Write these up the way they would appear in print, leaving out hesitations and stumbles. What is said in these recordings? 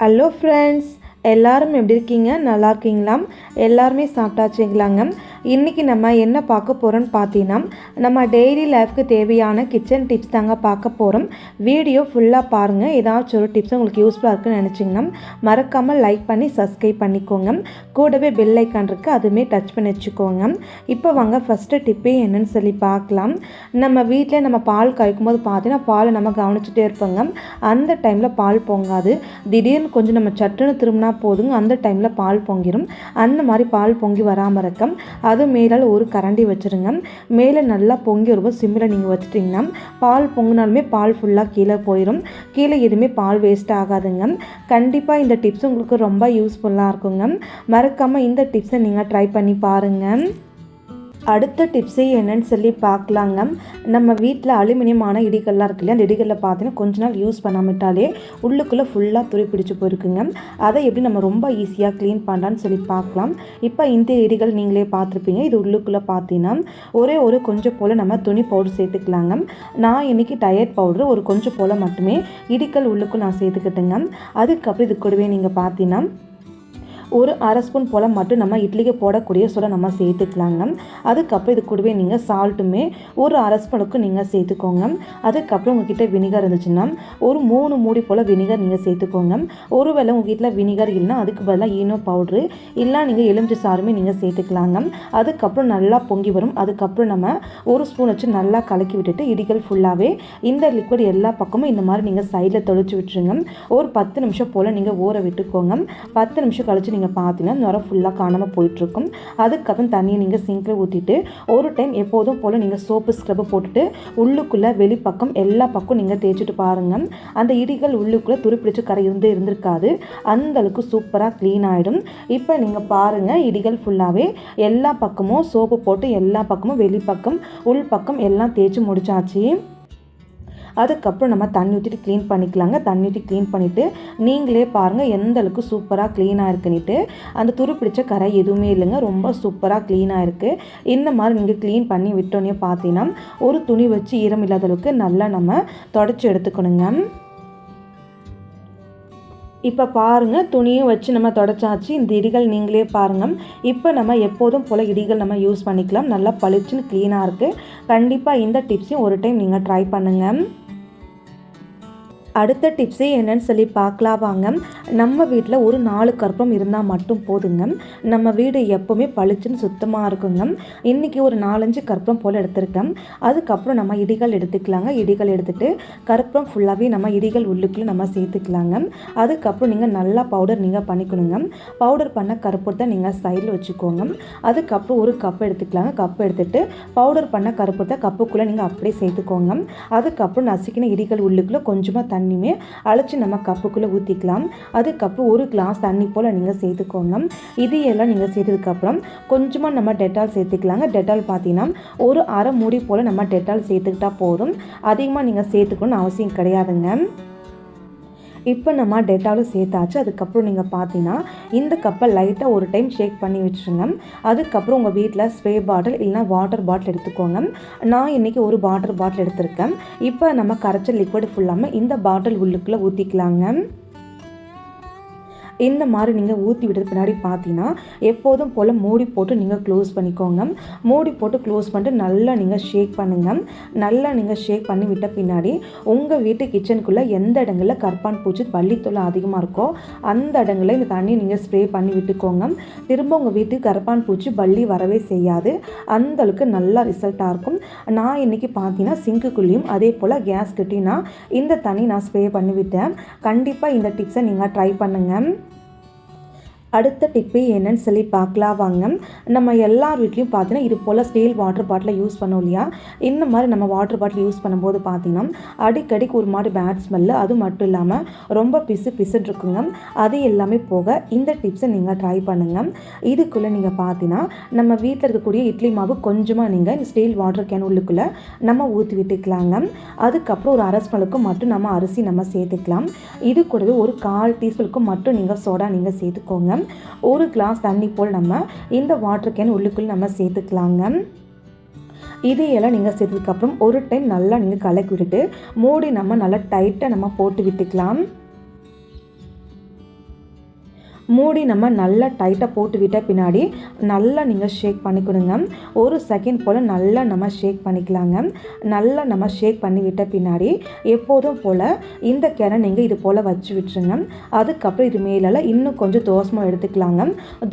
Hello friends, எல்லாரும் எப்படி இருக்கீங்க? நல்லா இருக்கீங்களா? எல்லாருமே சாப்பிட்டாச்சுங்களாங்க? இன்றைக்கி நம்ம என்ன பார்க்க போகிறோன்னு பார்த்தீங்கன்னா, நம்ம டெய்லி லைஃப்க்கு தேவையான கிச்சன் டிப்ஸ் தாங்க பார்க்க போகிறோம். வீடியோ ஃபுல்லாக பாருங்கள். ஏதாச்சும் ஒரு டிப்ஸ் உங்களுக்கு யூஸ்ஃபுல்லாக இருக்குன்னு நினச்சிங்கன்னா மறக்காமல் லைக் பண்ணி சப்ஸ்கிரைப் பண்ணிக்கோங்க. கூடவே பெல் ஐக்கான் இருக்குது, அதுவுமே டச் பண்ணி வச்சுக்கோங்க. இப்போ வாங்க ஃபஸ்ட்டு டிப்பே என்னன்னு சொல்லி பார்க்கலாம். நம்ம வீட்டில் நம்ம பால் காய்க்கும் போது பார்த்தீங்கன்னா பாலை நம்ம கவனிச்சுட்டே இருப்போங்க. அந்த டைமில் பால் பொங்காது. திடீர்னு கொஞ்சம் நம்ம சட்டுன்னு திரும்பினா போதுங்க, அந்த டைமில் பால் பொங்கிடும். அந்த மாதிரி பால் பொங்கி வராமல் இருக்க அது மேலால் ஒரு கரண்டி வச்சுருங்க. மேலே நல்லா பொங்கி வரும்போது சிம்மில் நீங்கள் வச்சுட்டிங்கன்னா பால் பொங்கினாலுமே பால் ஃபுல்லாக கீழே போயிடும். கீழே எதுவுமே பால் வேஸ்ட் ஆகாதுங்க. கண்டிப்பாக இந்த டிப்ஸ் உங்களுக்கு ரொம்ப யூஸ்ஃபுல்லாக இருக்குங்க. மறக்காமல் இந்த டிப்ஸை நீங்கள் ட்ரை பண்ணி பாருங்கள். அடுத்த டிப்ஸே என்னன்னு சொல்லி பார்க்கலாங்க. நம்ம வீட்டில் அலுமினியமான இடிகள்லாம் இருக்கு இல்லையா, அந்த இடிகளில் பார்த்தீங்கன்னா கொஞ்ச நாள் யூஸ் பண்ணாமட்டாலே உள்ளுக்குள்ளே ஃபுல்லாக துரு பிடிச்சி போயிருக்குங்க. அதை எப்படி நம்ம ரொம்ப ஈஸியாக க்ளீன் பண்ணலான்னு சொல்லி பார்க்கலாம். இப்போ இந்த இடிகள் நீங்களே பார்த்துருப்பீங்க. இது உள்ளுக்குள்ளே பார்த்தீங்கன்னா ஒரு கொஞ்சம் போல் நம்ம துணி பவுடர் சேர்த்துக்கலாங்க. நான் இன்றைக்கி டயட் பவுடர் ஒரு கொஞ்சம் போல் மட்டுமே இடிகள் உள்ளுக்குள் நான் சேர்த்துக்கிட்டேங்க. அதுக்கப்புறம் இது கூடவே நீங்கள் பார்த்தீங்கன்னா ஒரு அரை ஸ்பூன் போல் மட்டும் நம்ம இட்லிக்கு போடக்கூடிய சொல்ல நம்ம சேர்த்துக்கலாங்க. அதுக்கப்புறம் இது கூடவே நீங்கள் சால்ட்டுமே ஒரு அரை ஸ்பூனுக்கு நீங்கள் சேர்த்துக்கோங்க. அதுக்கப்புறம் உங்ககிட்ட வினிகர் இருந்துச்சுன்னா ஒரு 3 மூடி போல் வினிகர் நீங்கள் சேர்த்துக்கோங்க. ஒருவேளை உங்கள் வீட்டில் வினிகர் இல்லைன்னா அதுக்கு பதிலாக ஈனோ பவுட்ரு இல்லை நீங்கள் எலுமிச்சை சாறுமே நீங்கள் சேர்த்துக்கலாங்க. அதுக்கப்புறம் நல்லா பொங்கி வரும். அதுக்கப்புறம் நம்ம ஒரு ஸ்பூன் வச்சு நல்லா கலக்கி விட்டுட்டு இடிகள் ஃபுல்லாகவே இந்த லிக்விட் எல்லா பக்கமும் இந்த மாதிரி நீங்கள் சைடில் தொளிச்சு விட்டுருங்க. ஒரு 10 நிமிஷம் போல் நீங்கள் ஊற விட்டுக்கோங்க. 10 நிமிஷம் கழிச்சு நீங்கள் பார்த்தீங்கன்னா நுரை ஃபுல்லாக காணாமல் போயிட்டுருக்கும். அதுக்கப்புறம் தண்ணியை நீங்கள் சிங்கில் ஊற்றிட்டு ஒரு டைம் எப்போதும் போல் நீங்கள் சோப்பு ஸ்க்ரப்பு போட்டுட்டு உள்ளுக்குள்ளே வெளிப்பக்கம் எல்லா பக்கம் நீங்கள் தேய்ச்சிட்டு பாருங்கள். அந்த இடிகள் உள்ளுக்குள்ளே துருப்பிடிச்சு கரை இருந்திருக்காது. அந்தளவுக்கு சூப்பராக க்ளீன் ஆகிடும். இப்போ நீங்கள் பாருங்கள், இடிகள் ஃபுல்லாகவே எல்லா பக்கமும் சோப்பு போட்டு எல்லா பக்கமும் வெளிப்பக்கம் உள் பக்கம் எல்லாம் தேய்ச்சி முடிச்சாச்சு. அதுக்கப்புறம் நம்ம தண்ணி ஊற்றிட்டு க்ளீன் பண்ணிக்கலாங்க. தண்ணி ஊற்றி க்ளீன் பண்ணிவிட்டு நீங்களே பாருங்கள் எந்த அளவுக்கு சூப்பராக க்ளீனாக இருக்குன்னுட்டு. அந்த துரு பிடிச்ச கரை எதுவுமே இல்லைங்க, ரொம்ப சூப்பராக க்ளீனாக இருக்குது. இந்த மாதிரி நீங்கள் க்ளீன் பண்ணி விட்டோன்னே பார்த்தீங்கன்னா ஒரு துணி வச்சு ஈரம் இல்லாத அளவுக்கு நல்லா நம்ம தொடச்சி எடுத்துக்கணுங்க. இப்போ பாருங்கள், துணியும் வச்சு நம்ம தொடச்சாச்சு. இந்த இடிகள் நீங்களே பாருங்கள். இப்போ நம்ம எப்போதும் போல் இடிகள் நம்ம யூஸ் பண்ணிக்கலாம். நல்லா பளிச்சுன்னு க்ளீனாக இருக்குது. கண்டிப்பாக இந்த டிப்ஸையும் ஒரு டைம் நீங்கள் ட்ரை பண்ணுங்கள். அடுத்த டிப்ஸே என்னன்னு சொல்லி பார்க்கலாம் வாங்க. நம்ம வீட்டில் ஒரு 4 கற்பூரம் இருந்தால் மட்டும் போதுங்க. நம்ம வீடு எப்போவுமே பளிச்சுன்னு சுத்தமாக இருக்குங்க. இன்றைக்கி ஒரு 4-5 கற்பூரம் போல் எடுத்துருக்கேன். அதுக்கப்புறம் நம்ம இடிகள் எடுத்துக்கலாங்க. இடிகள் எடுத்துகிட்டு கற்பூரம் ஃபுல்லாகவே நம்ம இடிகள் உள்ளுக்குள்ளே நம்ம சேர்த்துக்கலாங்க. அதுக்கப்புறம் நீங்கள் நல்லா பவுடர் நீங்கள் பண்ணிக்கணுங்க. பவுடர் பண்ண கற்பூரத்தை நீங்கள் சைடில் வச்சுக்கோங்க. அதுக்கப்புறம் ஒரு கப் எடுத்துக்கலாங்க. கப் எடுத்துகிட்டு பவுடர் பண்ண கற்பூரத்தை கப்புக்குள்ளே நீங்கள் அப்படியே சேர்த்துக்கோங்க. அதுக்கப்புறம் நசுக்கின இடிகள் உள்ளுக்குள்ளே கொஞ்சமாக தண்ணியுமே அழைச்சி நம்ம கப்புக்குள்ளே ஊற்றிக்கலாம். அதுக்கப்புறம் ஒரு கிளாஸ் தண்ணி போல் நீங்கள் சேர்த்துக்கோங்க. இதையெல்லாம் நீங்கள் சேர்த்ததுக்கப்புறம் கொஞ்சமாக நம்ம டெட்டால் சேர்த்துக்கலாங்க. டெட்டால் பார்த்தீங்கன்னா ஒரு அரை மூடி போல் நம்ம டெட்டால் சேர்த்துக்கிட்டா போதும். அதிகமாக நீங்கள் சேர்த்துக்கணும்னு அவசியம் கிடையாதுங்க. இப்போ நம்ம டெட்டாலும் சேர்த்தாச்சு. அதுக்கப்புறம் நீங்கள் பார்த்தீங்கன்னா இந்த கப்பை லைட்டாக ஒரு டைம் ஷேக் பண்ணி வச்சுருங்க. அதுக்கப்புறம் உங்கள் வீட்டில் ஸ்ப்ரே பாட்டில் இல்லைனா வாட்டர் பாட்டில் எடுத்துக்கோங்க. நான் இன்றைக்கி ஒரு வாட்டர் பாட்டில் எடுத்திருக்கேன். இப்போ நம்ம கரைச்ச லிக்விட் ஃபுல்லாமல் இந்த பாட்டில் உள்ளுக்குள்ளே ஊற்றிக்கலாங்க. இந்த மாதிரி நீங்கள் ஊற்றி விடுறது பின்னாடி பார்த்தீங்கன்னா எப்போதும் போல் மூடி போட்டு நீங்கள் க்ளோஸ் பண்ணிக்கோங்க. மூடி போட்டு க்ளோஸ் பண்ணிட்டு நல்லா நீங்கள் ஷேக் பண்ணுங்கள். நல்லா நீங்கள் ஷேக் பண்ணி விட்ட பின்னாடி உங்கள் வீட்டு கிச்சனுக்குள்ளே எந்த இடங்களில் கரப்பான் பூச்சி பள்ளித்தொல்லை அதிகமாக இருக்கோ அந்த இடங்களில் இந்த தண்ணி நீங்கள் ஸ்ப்ரே பண்ணி விட்டுக்கோங்க. திரும்ப உங்கள் வீட்டுக்கு கரப்பான் பூச்சி பள்ளி வரவே செய்யாது. அந்தளவுக்கு நல்லா ரிசல்ட்டாக இருக்கும். நான் இன்றைக்கி பார்த்தீங்கன்னா சிங்க்குள்ளேயும் அதே போல் கேஸ் கிட்டேயும் நான் இந்த தண்ணி நான் ஸ்ப்ரே பண்ணி விட்டேன். கண்டிப்பாக இந்த டிப்ஸை நீங்கள் ட்ரை பண்ணுங்கள். அடுத்த டிப்பு என்னன்னு சொல்லி பார்க்கலாம் வாங்க. நம்ம எல்லார் வீட்லேயும் பார்த்தீங்கன்னா இது போல் ஸ்டீல் வாட்டர் பாட்டிலை யூஸ் பண்ணோம் இல்லையா. இந்த மாதிரி நம்ம வாட்டர் பாட்டில் யூஸ் பண்ணும்போது பார்த்தீங்கன்னா அடிக்கடிக்கு ஒரு மாதிரி பேட் ஸ்மெல்லு, அது மட்டும் இல்லாமல் ரொம்ப பிசுன்னு இருக்குங்க. அது எல்லாமே போக இந்த டிப்ஸை நீங்கள் ட்ரை பண்ணுங்கள். இதுக்குள்ளே நீங்கள் பார்த்தீங்கன்னா நம்ம வீட்டில் இருக்கக்கூடிய இட்லி மாவு கொஞ்சமாக நீங்கள் இந்த ஸ்டீல் வாட்டர் கேன் உள்ளுக்குள்ளே நம்ம ஊற்றி விட்டுக்கலாங்க. அதுக்கப்புறம் ஒரு அரை ஸ்பூனுக்கு மட்டும் நம்ம அரிசி நம்ம சேர்த்துக்கலாம். இது கூடவே ஒரு 1/4 டீஸ்பூனுக்கு மட்டும் நீங்கள் சோடா நீங்கள் சேர்த்துக்கோங்க. ஒரு கிளாஸ் தண்ணி போல் நம்ம இந்த வாட்டர் கேன் உள்ளுக்குள் நம்ம சேர்த்துக்கலாங்க. இதையெல்லாம் நீங்கள் சேர்த்ததுக்கப்புறம் ஒரு டைம் நல்லா நீங்கள் கலக்கி விட்டுட்டு மூடி நம்ம நல்லா டைட்டாக நம்ம போட்டு விட்டுக்கலாம். மூடி நம்ம நல்லா டைட்டாக போட்டு விட்ட பின்னாடி நல்லா நீங்கள் ஷேக் பண்ணிக்கணுங்க. ஒரு செகண்ட் போல் நல்லா நம்ம ஷேக் பண்ணிக்கலாங்க. நல்லா நம்ம ஷேக் பண்ணி விட்ட பின்னாடி எப்போதும் போல் இந்த கேனை நீங்கள் இது போல் வச்சு விட்டுருங்க. அதுக்கப்புறம் இது மேலே இன்னும் கொஞ்சம் தோசமாக எடுத்துக்கலாங்க.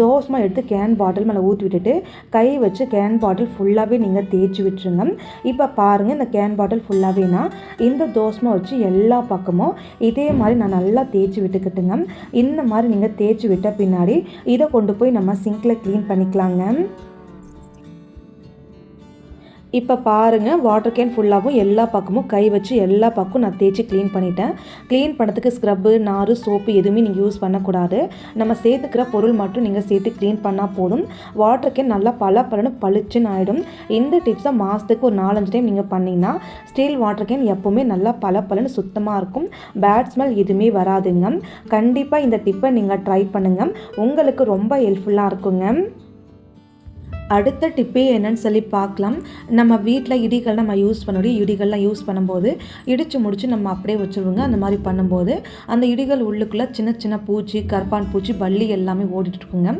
தோசமாக எடுத்து கேன் பாட்டில் மேலே ஊற்றி விட்டுட்டு கை வச்சு கேன் பாட்டில் ஃபுல்லாகவே நீங்கள் தேய்ச்சி விட்டுருங்க. இப்போ பாருங்கள், இந்த கேன் பாட்டில் ஃபுல்லாகவேனா இந்த தோசமாக வச்சு எல்லா பக்கமும் இதே மாதிரி நான் நல்லா தேய்ச்சி விட்டுக்கிட்டுங்க. இந்த மாதிரி நீங்கள் தேய்ச்சி விட்ட பின்னாடி இதை கொண்டு போய் நம்ம சிங்கில் க்ளீன் பண்ணிக்கலாங்க. இப்போ பாருங்கள், வாட்டர் கேன் ஃபுல்லாகவும் எல்லா பக்கமும் கை வச்சு எல்லா பக்கமும் நான் தேய்ச்சி க்ளீன் பண்ணிட்டேன். க்ளீன் பண்ணதுக்கு ஸ்க்ரப்பு, நார், சோப்பு எதுவுமே நீங்கள் யூஸ் பண்ணக்கூடாது. நம்ம சேர்த்துக்கிற பொருள் மட்டும் நீங்கள் சேர்த்து க்ளீன் பண்ணால் போதும். வாட்டர் கேன் நல்லா பளபளன்னு பளிச்சுன்னு ஆகிடும். இந்த டிப்ஸை மாதத்துக்கு ஒரு 4-5 டைம் நீங்கள் பண்ணிங்கன்னா ஸ்டீல் வாட்டர் கேன் எப்போவுமே நல்லா பளபளன்னு சுத்தமாக இருக்கும். பேட் ஸ்மெல் எதுவுமே வராதுங்க. கண்டிப்பாக இந்த டிப்பை நீங்கள் ட்ரை பண்ணுங்கள், உங்களுக்கு ரொம்ப ஹெல்ப்ஃபுல்லாக இருக்குங்க. அடுத்த டிப்பே என்னன்னு சொல்லி பார்க்கலாம். நம்ம வீட்டில் இடிகள் நம்ம யூஸ் பண்ணி இடிகள்லாம் யூஸ் பண்ணும்போது இடித்து முடித்து நம்ம அப்படியே வச்சுருவோங்க. அந்த மாதிரி பண்ணும்போது அந்த இடிகள் உள்ளுக்குள்ளே சின்ன சின்ன பூச்சி, கரப்பான் பூச்சி, பல்லி எல்லாமே ஓடிட்டு இருக்குங்க.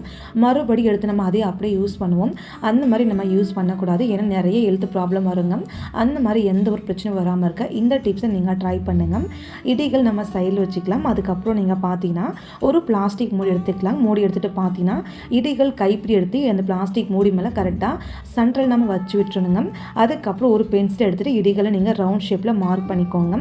மறுபடி எடுத்து நம்ம அதே அப்படியே யூஸ் பண்ணுவோம். அந்த மாதிரி நம்ம யூஸ் பண்ணக்கூடாது, ஏன்னா நிறைய ஹெல்த் ப்ராப்ளம் வருங்க. அந்த மாதிரி எந்த ஒரு பிரச்சனையும் வராமல் இருக்க இந்த டிப்ஸை நீங்கள் ட்ரை பண்ணுங்கள். இடிகள் நம்ம சைடில் வச்சுக்கலாம். அதுக்கப்புறம் நீங்கள் பார்த்தீங்கன்னா ஒரு பிளாஸ்டிக் மூடி எடுத்துக்கலாம். மூடி எடுத்துகிட்டு பார்த்தீங்கன்னா இடிகள் கைப்பிடி எடுத்து அந்த பிளாஸ்டிக் மூடி மேலே கரெக்டாக சென்ட்ரல் நம்ம வச்சு விட்டுருணுங்க. அதுக்கப்புறம் ஒரு பென்சில் எடுத்துகிட்டு இடிகளை நீங்கள் ரவுண்ட் ஷேப்பில் மார்க் பண்ணிக்கோங்க.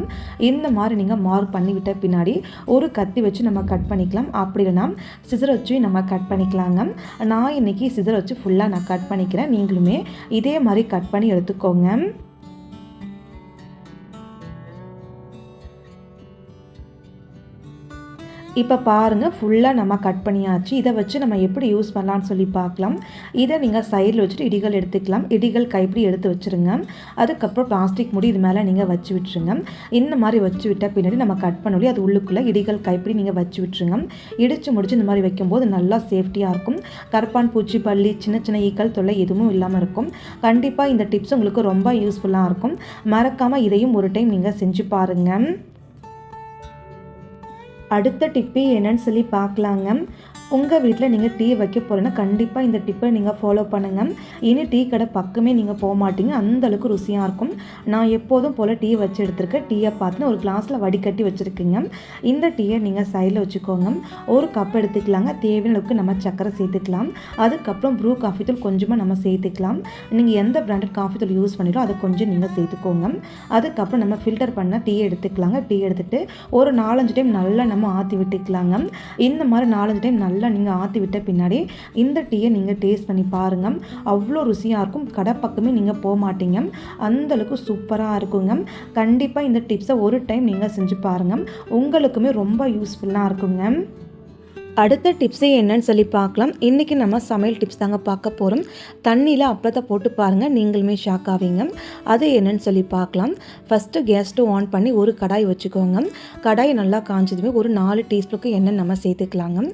இந்த மாதிரி நீங்கள் மார்க் பண்ணி விட்ட பின்னாடி ஒரு கத்தி வச்சு நம்ம கட் பண்ணிக்கலாம். அப்படி இல்லைனா சிசர் வச்சு நம்ம கட் பண்ணிக்கலாங்க. நான் இன்றைக்கி சிசர் வச்சு ஃபுல்லாக நான் கட் பண்ணிக்கிறேன். நீங்களுமே இதே மாதிரி கட் பண்ணி எடுத்துக்கோங்க. இப்போ பாருங்கள், ஃபுல்லாக நம்ம கட் பண்ணியாச்சு. இதை வச்சு நம்ம எப்படி யூஸ் பண்ணலான்னு சொல்லி பார்க்கலாம். இதை நீங்கள் சைடில் வச்சுட்டு இடிகள் எடுத்துக்கலாம். இடிகள் கைப்பிடி எடுத்து வச்சுருங்க. அதுக்கப்புறம் பிளாஸ்டிக் மூடி இது மேலே நீங்கள் வச்சு விட்டுருங்க. இந்த மாதிரி வச்சு விட்ட பின்னாடி நம்ம கட் பண்ணி அது உள்ளுக்குள்ளே இடிகள் கைப்பிடி நீங்கள் வச்சு விட்டுருங்க. இடித்து முடிச்சு இந்த மாதிரி வைக்கும்போது நல்லா சேஃப்டியாக இருக்கும். கரப்பான் பூச்சி, பல்லி, சின்ன சின்ன ஈக்கள் தொல்லை எதுவும் இல்லாமல் இருக்கும். கண்டிப்பாக இந்த டிப்ஸ் உங்களுக்கு ரொம்ப யூஸ்ஃபுல்லாக இருக்கும். மறக்காமல் இதையும் ஒரு டைம் நீங்கள் செஞ்சு பாருங்கள். அடுத்த டிப்பு என்னன்னு சொல்லி பார்க்கலாங்க. உங்கள் வீட்டில் நீங்கள் டீ வைக்க போகிறேன்னா கண்டிப்பாக இந்த டிப்பை நீங்கள் ஃபாலோ பண்ணுங்கள். இனி டீ கடை பக்கமே நீங்கள் போக மாட்டீங்க, அந்தளவுக்கு ருசியாக இருக்கும். நான் எப்போதும் போல் டீ வச்சு எடுத்துருக்கேன். டீயை பார்த்துன்னு ஒரு கிளாஸில் வடிகட்டி வச்சுருக்கீங்க. இந்த டீயை நீங்கள் சைடில் வச்சுக்கோங்க. ஒரு கப் எடுத்துக்கலாங்க. தேவையான அளவுக்கு நம்ம சக்கரை சேர்த்துக்கலாம். அதுக்கப்புறம் ப்ரூ காஃபி தூள் கொஞ்சமாக நம்ம சேர்த்துக்கலாம். நீங்கள் எந்த பிராண்டட் காஃபி தூள் யூஸ் பண்ணிடோ அதை கொஞ்சம் நீங்கள் சேர்த்துக்கோங்க. அதுக்கப்புறம் நம்ம ஃபில்டர் பண்ண டீ எடுத்துக்கலாங்க. டீ எடுத்துகிட்டு ஒரு 4-5 டைம் நல்லா நம்ம ஆற்றி விட்டுக்கலாங்க. இந்த மாதிரி 4-5 டைம் நல்லா நீங்கள் ஆற்றி விட்ட பின்னாடி இந்த டீயை நீங்கள் டேஸ்ட் பண்ணி பாருங்கள். அவ்வளோ ருசியாக இருக்கும். கடை பக்கமே நீங்கள் போக மாட்டீங்க, அந்தளவுக்கு சூப்பராக இருக்குங்க. கண்டிப்பாக இந்த டிப்ஸை ஒரு டைம் நீங்கள் செஞ்சு பாருங்கள், உங்களுக்குமே ரொம்ப யூஸ்ஃபுல்லாக இருக்குங்க. அடுத்த டிப்ஸே என்னன்னு சொல்லி பார்க்கலாம். இன்றைக்கி நம்ம சமையல் டிப்ஸ் தாங்க பார்க்க போகிறோம். தண்ணியில் அப்பளத்தை போட்டு பாருங்கள், நீங்களுமே ஷாக் ஆவீங்க. அது என்னன்னு சொல்லி பார்க்கலாம். ஃபஸ்ட்டு கேஸ் ஸ்டவ் ஆன் பண்ணி ஒரு கடாய் வச்சுக்கோங்க. கடாய் நல்லா காஞ்சதுமே ஒரு 4 டீஸ்பூனுக்கு எண்ணெய் நம்ம சேர்த்துக்கலாங்க.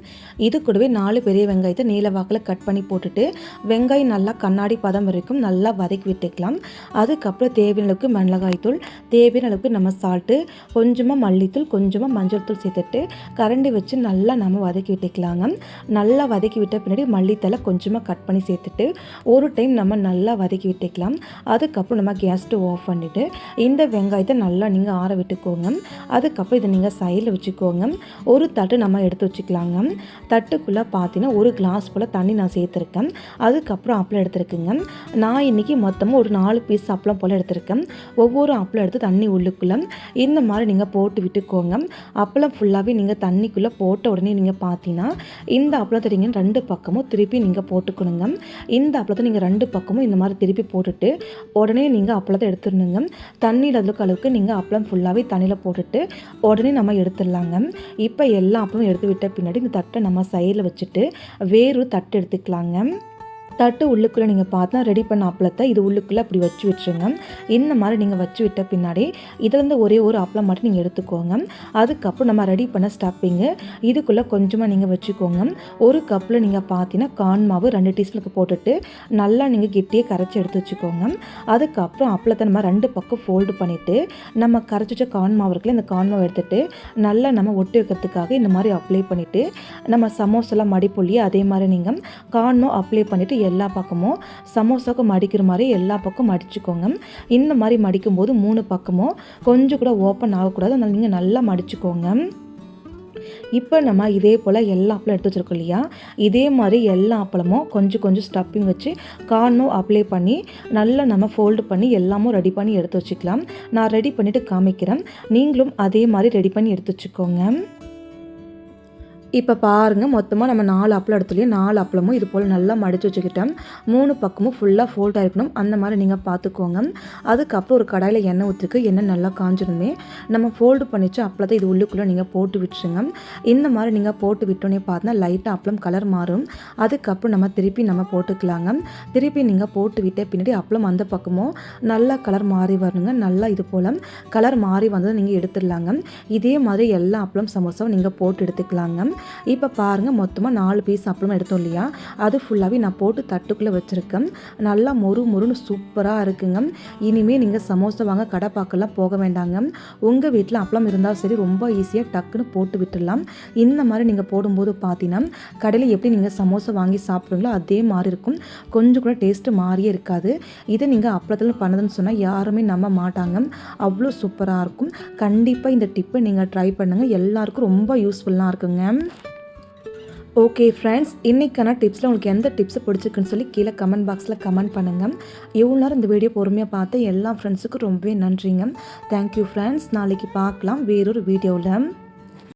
இது கூடவே 4 பெரிய வெங்காயத்தை நீல வாக்கில் கட் பண்ணி போட்டுட்டு வெங்காயம் நல்லா கண்ணாடி பதம் வரைக்கும் நல்லா வதக்கி விட்டுக்கலாம். அதுக்கப்புறம் தேவையான அளவுக்கு மிளகாய்த்தூள், தேவையான அளவுக்கு நம்ம சால்ட்டு, கொஞ்சமாக மல்லித்தூள், கொஞ்சமாக மஞ்சள் தூள் சேர்த்துட்டு கரண்டி வச்சு நல்லா நம்ம வதக்கி விட்டுக்கலாங்க. நல்லா வதக்கி விட்ட பின்னாடி மல்லித்தலை கொஞ்சமாக கட் பண்ணி சேர்த்துட்டு ஒரு டைம் நம்ம நல்லா வதக்கி விட்டுக்கலாம். அதுக்கப்புறம் நம்ம கேஸ் ஸ்டவ் ஆஃப் பண்ணிவிட்டு இந்த வெங்காயத்தை நல்லா நீங்கள் ஆற விட்டுக்கோங்க. அதுக்கப்புறம் இதை நீங்கள் சைடில் வச்சுக்கோங்க. ஒரு தட்டு நம்ம எடுத்து வச்சுக்கலாங்க. தட்டுக்குள்ளே பார்த்தீங்கன்னா ஒரு கிளாஸ் போல் தண்ணி நான் சேர்த்துருக்கேன். அதுக்கப்புறம் அப்பளம் எடுத்துருக்குங்க. நான் இன்றைக்கி மொத்தமாக ஒரு 4 பீஸ் அப்பளம் போல் எடுத்துருக்கேன். ஒவ்வொரு அப்பளம் எடுத்து தண்ணி உள்ளுக்குள்ளே இந்த மாதிரி நீங்கள் போட்டு விட்டுக்கோங்க. அப்பளம் ஃபுல்லாகவே நீங்கள் தண்ணிக்குள்ளே போட்ட உடனே நீங்கள் பார்த்தீங்கன்னா இந்த அப்பளத்தை நீங்கள் 2 பக்கமும் திருப்பி நீங்கள் போட்டுக்கணுங்க. இந்த அப்பளத்தை நீங்கள் 2 பக்கமும் இந்த மாதிரி திருப்பி போட்டுட்டு உடனே நீங்கள் அப்பளத்தை எடுத்துடணுங்க. தண்ணியில் அளவுக்கு நீங்கள் அப்பளம் ஃபுல்லாகவே தண்ணியில் போட்டுட்டு உடனே நம்ம எடுத்துடலாங்க. இப்போ எல்லா அப்பளமும் எடுத்து விட்ட பின்னாடி இந்த தட்டை நம்ம சைடில் வச்சுட்டு வேறு தட்டு எடுத்துக்கலாங்க. தட்டு உள்ளுக்குள்ளே நீங்கள் பார்த்தா ரெடி பண்ண அப்பளத்தை இது உள்ளுக்குள்ளே அப்படி வச்சு விட்டுருங்க. இந்த மாதிரி நீங்கள் வச்சு விட்ட பின்னாடி இதுலேருந்து ஒரே ஒரு அப்பளம் மட்டும் நீங்கள் எடுத்துக்கோங்க. அதுக்கப்புறம் நம்ம ரெடி பண்ண ஸ்டப்பிங்கு இதுக்குள்ளே கொஞ்சமாக நீங்கள் வச்சுக்கோங்க. ஒரு கப்பில் நீங்கள் பார்த்தீங்கன்னா கார்ன் மாவு 2 டீஸ்பூனுக்கு போட்டுட்டு நல்லா நீங்கள் கெட்டியாக கரைச்சி எடுத்து வச்சுக்கோங்க. அதுக்கப்புறம் அப்பளத்தை நம்ம 2 பக்கம் ஃபோல்டு பண்ணிவிட்டு நம்ம கரைச்சி வச்ச கார்ன் மாவு இருக்குல்ல, இந்த கார்ன் மாவு எடுத்துகிட்டு நல்லா நம்ம ஒட்டி வைக்கிறதுக்காக இந்த மாதிரி அப்ளை பண்ணிவிட்டு நம்ம சமோசாலாம் மடிப்புள்ளியே அதே மாதிரி நீங்கள் கார்ன் மாவு அப்ளை பண்ணிவிட்டு எல்லா பக்கமும் சமோசாவுக்கு மடிக்கிற மாதிரி எல்லா பக்கம் மடிச்சுக்கோங்க. இந்த மாதிரி மடிக்கும்போது 3 பக்கமும் கொஞ்சம் கூட ஓப்பன் ஆகக்கூடாது. அதனால் நீங்கள் நல்லா மடிச்சுக்கோங்க. இப்போ நம்ம இதே போல் எல்லா அப்பளம் எடுத்து வச்சுருக்கோம் இல்லையா, இதே மாதிரி எல்லா அப்பளமும் கொஞ்சம் கொஞ்சம் ஸ்டப்பிங் வச்சு கார்னும் அப்ளை பண்ணி நல்லா நம்ம ஃபோல்டு பண்ணி எல்லாமும் ரெடி பண்ணி எடுத்து வச்சுக்கலாம். நான் ரெடி பண்ணிவிட்டு காமிக்கிறேன். நீங்களும் அதே மாதிரி ரெடி பண்ணி எடுத்து வச்சுக்கோங்க. இப்போ பாருங்கள், மொத்தமாக நம்ம 4 அப்பளம் எடுத்துலையும் 4 அப்பளமும் இது போல் நல்லா மடித்து வச்சுக்கிட்டேன். 3 பக்கமும் ஃபுல்லாக ஃபோல்ட் ஆகிருக்கணும். அந்த மாதிரி நீங்கள் பார்த்துக்கோங்க. அதுக்கப்புறம் ஒரு கடாயில் எண்ணெய் ஊற்றிருக்கு. எண்ணெய் நல்லா காஞ்சிருந்தே நம்ம ஃபோல்டு பண்ணிச்சு அப்பளத்தை இது உள்ளுக்குள்ளே நீங்கள் போட்டு விட்டுருங்க. இந்த மாதிரி நீங்கள் போட்டு விட்டோன்னே பார்த்தா லைட்டாக அப்பளம் கலர் மாறும். அதுக்கப்புறம் நம்ம திருப்பி நம்ம போட்டுக்கலாங்க. திருப்பி நீங்கள் போட்டு விட்ட பின்னாடி அப்பளம் அந்த பக்கமும் நல்லா கலர் மாறி வரணுங்க. நல்லா இது போல் கலர் மாறி வந்ததை நீங்கள் எடுத்துடலாங்க. இதே மாதிரி எல்லா அப்பளம் சமோசாவும் நீங்கள் போட்டு எடுத்துக்கலாங்க. இப்போ பாருங்கள், மொத்தமாக 4 பீஸ் அப்பளம் எடுத்தோம் இல்லையா, அது ஃபுல்லாகவே நான் போட்டு தட்டுக்குள்ளே வச்சுருக்கேன். நல்லா மொறு மொறுன்னு சூப்பராக இருக்குங்க. இனிமேல் நீங்கள் சமோசா வாங்க கடை பார்க்கலாம் போக வேண்டாங்க. உங்கள் வீட்டில் அப்பளம் இருந்தால் சரி, ரொம்ப ஈஸியாக டக்குன்னு போட்டு விட்டுடலாம். இந்த மாதிரி நீங்கள் போடும்போது பார்த்தீங்கன்னா கடையில் எப்படி நீங்கள் சமோசா வாங்கி சாப்பிடுவீங்களோ அதே மாதிரி இருக்கும். கொஞ்சம் கூட டேஸ்ட்டு மாறியே இருக்காது. இதை நீங்கள் அப்பளத்தில் பண்ணதுன்னு சொன்னால் யாருமே நம்ப மாட்டாங்க. அவ்வளோ சூப்பராக இருக்கும். கண்டிப்பாக இந்த டிப்பை நீங்கள் ட்ரை பண்ணுங்கள். எல்லாருக்கும் ரொம்ப யூஸ்ஃபுல்லாக இருக்குங்க. ஓகே ஃப்ரெண்ட்ஸ், இன்றைக்கான டிப்ஸில் உங்களுக்கு எந்த டிப்ஸு பிடிச்சிருக்குன்னு சொல்லி கீழே கமெண்ட் பாக்ஸில் கமெண்ட் பண்ணுங்கள். எவ்வளோ நேரம் இந்த வீடியோ பொறுமையாக பார்த்து எல்லா ஃப்ரெண்ட்ஸுக்கும் ரொம்பவே நன்றிங்க. Thank you friends. நாளைக்கு பார்க்கலாம் வேறொரு வீடியோவில்.